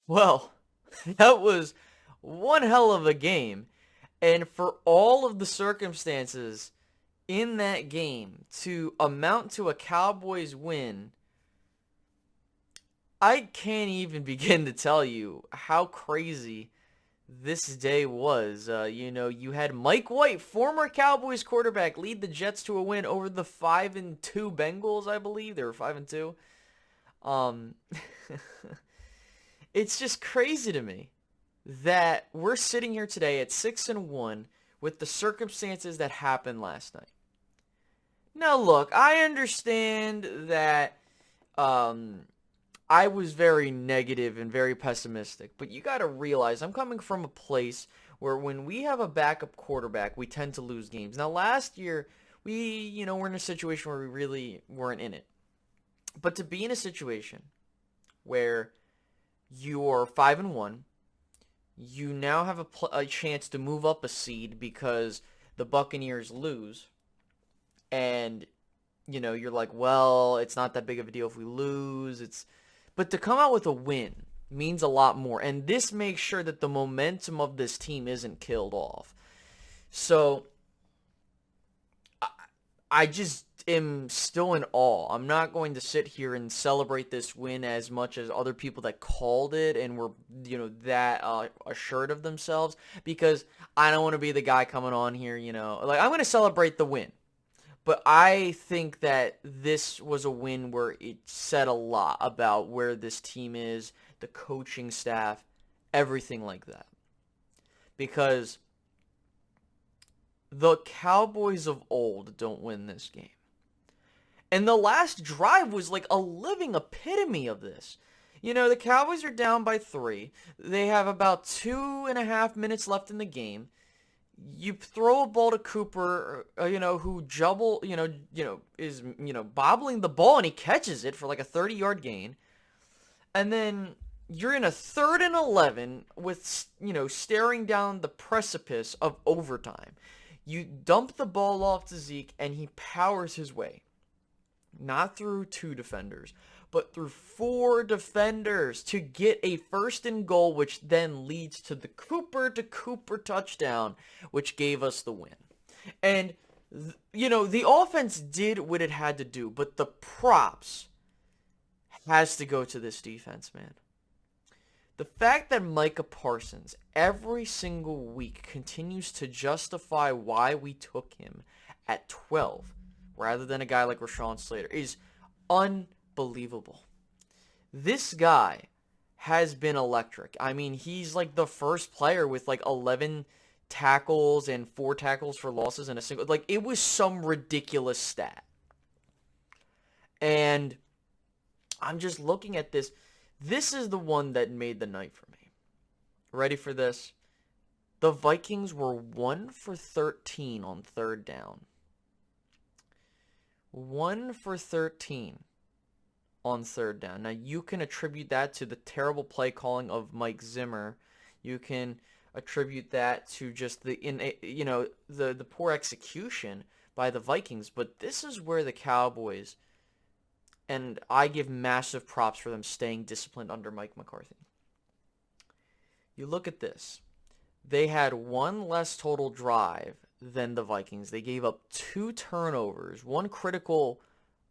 Well, that was one hell of a game. And for all of the circumstances in that game to amount to a Cowboys win, I can't even begin to tell you how crazy this day was. You had Mike White, former Cowboys quarterback, lead the Jets to a win over the 5-2 Bengals, I believe. They were 5-2. Um, it's just crazy to me that we're sitting here today at 6-1 with the circumstances that happened last night. Now, look, I understand that um, I was very negative and very pessimistic, but you got to realize I'm coming from a place where when we have a backup quarterback, we tend to lose games. Now, last year, we're in a situation where we really weren't in it. But to be in a situation where you're 5-1, you now have a chance to move up a seed because the Buccaneers lose, and you're like, well, it's not that big of a deal if we lose. But to come out with a win means a lot more, and this makes sure that the momentum of this team isn't killed off. So I just am still in awe. I'm not going to sit here and celebrate this win as much as other people that called it and were, that assured of themselves, because I don't want to be the guy coming on here, like I'm going to celebrate the win. But I think that this was a win where it said a lot about where this team is, the coaching staff, everything like that. Because the Cowboys of old don't win this game. And the last drive was like a living epitome of this. The Cowboys are down by 3. They have about 2.5 minutes left in the game. You throw a ball to Cooper, who is, bobbling the ball, and he catches it for like a 30-yard gain. And then you're in a 3rd and 11 with, staring down the precipice of overtime. You dump the ball off to Zeke, and he powers his way. Not through 2 defenders, but through 4 defenders to get a 1st and goal, which then leads to the Cooper to Cooper touchdown, which gave us the win. And, the offense did what it had to do, but the props has to go to this defense, man. The fact that Micah Parsons every single week continues to justify why we took him at 12 rather than a guy like Rashawn Slater is unbelievable. This guy has been electric. I mean, he's like the first player with like 11 tackles and 4 tackles for losses in a single. Like, it was some ridiculous stat. And I'm just looking at this. This is the one that made the night for me. Ready for this? The Vikings were 1 for 13 on 3rd down. 1 for 13 on 3rd down. Now, you can attribute that to the terrible play calling of Mike Zimmer. You can attribute that to just the poor execution by the Vikings. But this is where the Cowboys, and I give massive props for them staying disciplined under Mike McCarthy. You look at this. They had 1 less total drive than the Vikings. They gave up 2 turnovers, 1 critical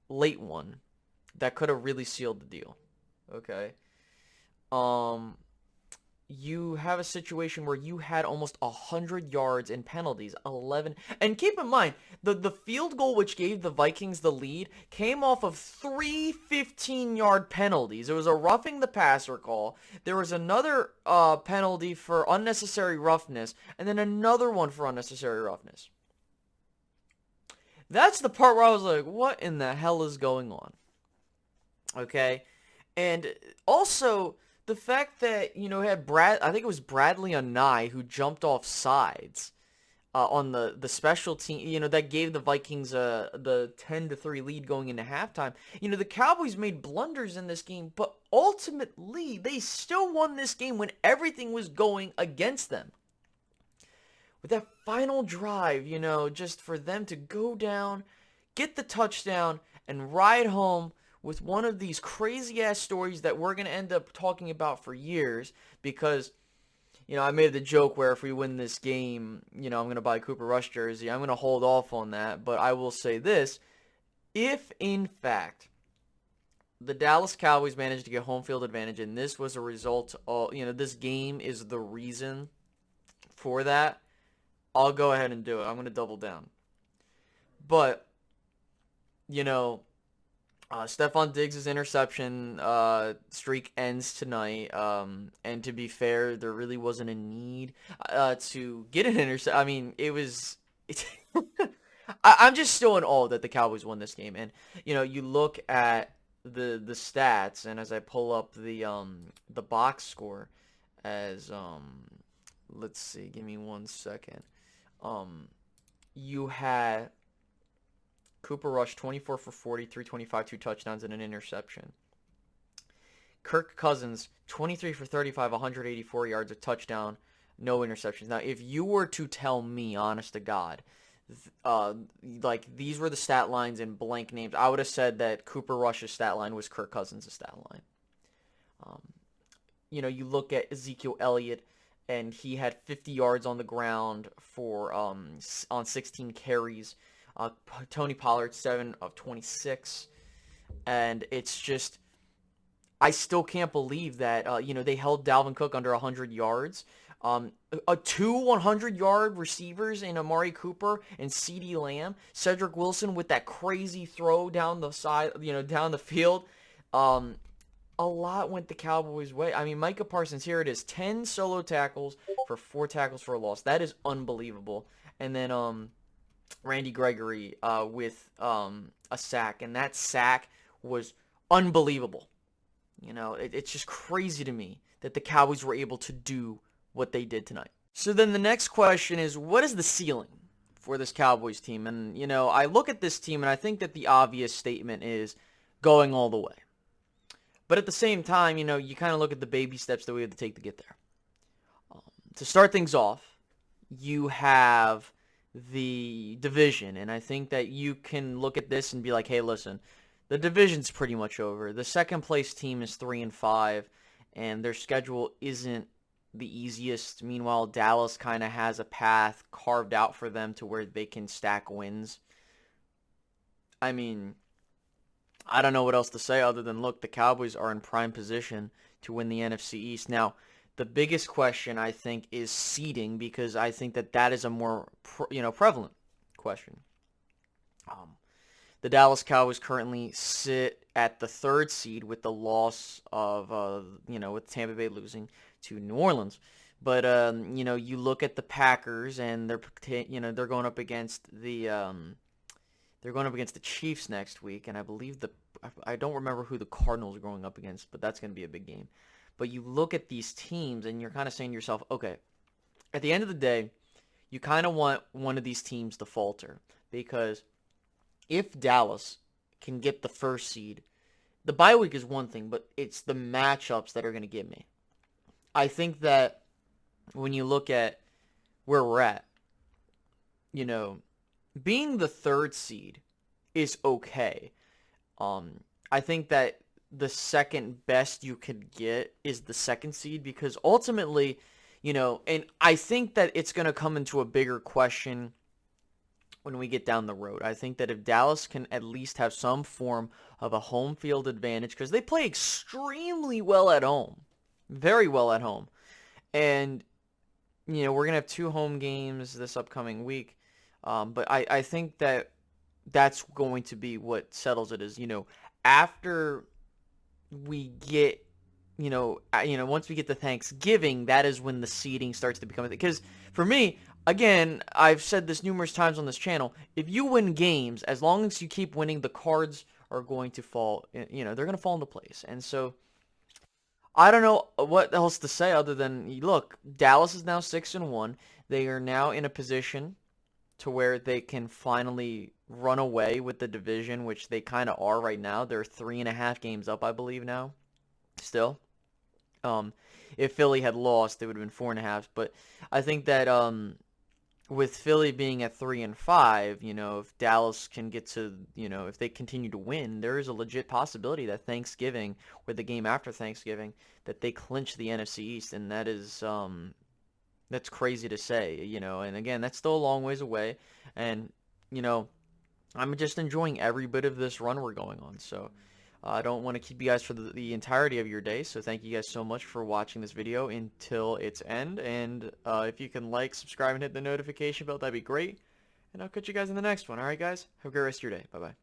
late one that could have really sealed the deal. Okay. You have a situation where you had almost 100 yards in penalties, 11. And keep in mind, the field goal which gave the Vikings the lead came off of 3 15-yard penalties. It was a roughing the passer call. There was another penalty for unnecessary roughness, and then another one for unnecessary roughness. That's the part where I was like, what in the hell is going on? Okay? And also, the fact that, had I think it was Bradley Anai who jumped off sides on the special team, that gave the Vikings the 10-3 lead going into halftime. The Cowboys made blunders in this game, but ultimately they still won this game when everything was going against them. With that final drive, just for them to go down, get the touchdown, and ride home with one of these crazy-ass stories that we're going to end up talking about for years because, I made the joke where if we win this game, I'm going to buy a Cooper Rush jersey. I'm going to hold off on that, but I will say this. If, in fact, the Dallas Cowboys managed to get home field advantage, and this was a result of, this game is the reason for that, I'll go ahead and do it. I'm going to double down. But, Stephon Diggs' interception streak ends tonight. And to be fair, there really wasn't a need to get an interception. I mean, it was... I'm just still in awe that the Cowboys won this game. And, you look at the stats, and as I pull up the box score as... let's see, give me 1 second. You had Cooper Rush 24 for 40, 325, 2 touchdowns, and an interception. Kirk Cousins 23 for 35, 184 yards, a touchdown, no interceptions. Now, if you were to tell me, honest to God, like these were the stat lines in blank names, I would have said that Cooper Rush's stat line was Kirk Cousins' stat line. You look at Ezekiel Elliott, and he had 50 yards on the ground for on 16 carries. Tony Pollard 7 of 26, and it's just I still can't believe that they held Dalvin Cook under 100 yards. Two 100-yard receivers in Amari Cooper and CeeDee Lamb. Cedric Wilson with that crazy throw down the side, down the field. A lot went the Cowboys' way. I mean, Micah Parsons, here it is, 10 solo tackles for 4 tackles for a loss. That is unbelievable. And then Randy Gregory with a sack, and that sack was unbelievable. It's just crazy to me that the Cowboys were able to do what they did tonight. So then the next question is, what is the ceiling for this Cowboys team? And, I look at this team, and I think that the obvious statement is going all the way. But at the same time, you kind of look at the baby steps that we have to take to get there. To start things off, you have the division, and I think that you can look at this and be like, hey, listen, the division's pretty much over. The second place team is 3-5, and their schedule isn't the easiest. Meanwhile, Dallas kind of has a path carved out for them to where they can stack wins. I mean, I don't know what else to say other than, look, the Cowboys are in prime position to win the NFC East. Now, the biggest question, I think, is seeding, because I think that is a more, prevalent question. The Dallas Cowboys currently sit at the 3rd seed with the loss of, with Tampa Bay losing to New Orleans. But, you look at the Packers, and they're going up against they're going up against the Chiefs next week, and I believe I don't remember who the Cardinals are going up against, but that's going to be a big game. But you look at these teams, and you're kind of saying to yourself, okay, at the end of the day, you kind of want one of these teams to falter, because if Dallas can get the 1st seed, the bye week is one thing, but it's the matchups that are going to get me. I think that when you look at where we're at, being the 3rd seed is okay. I think that the second best you could get is the 2nd seed, because ultimately, and I think that it's going to come into a bigger question when we get down the road. I think that if Dallas can at least have some form of a home field advantage, because they play extremely well at home, very well at home, and, we're going to have 2 home games this upcoming week. But I think that that's going to be what settles it is, after we get, once we get to Thanksgiving, that is when the seeding starts to become a thing. Because for me, again, I've said this numerous times on this channel, if you win games, as long as you keep winning, the cards are going to fall, they're going to fall into place. And so I don't know what else to say other than, look, Dallas is now 6-1. They are now in a position to where they can finally run away with the division, which they kind of are right now. They're 3.5 games up, I believe, now, still. If Philly had lost, they would have been 4.5. But I think that with Philly being at 3-5, if Dallas can get to, if they continue to win, there is a legit possibility that Thanksgiving or the game after Thanksgiving that they clinch the NFC East, and that's crazy to say. And again, that's still a long ways away, and you know, I'm just enjoying every bit of this run we're going on. So I don't want to keep you guys for the entirety of your day. So thank you guys so much for watching this video until its end. And if you can like, subscribe, and hit the notification bell, that'd be great. And I'll catch you guys in the next one. All right, guys? Have a great rest of your day. Bye-bye.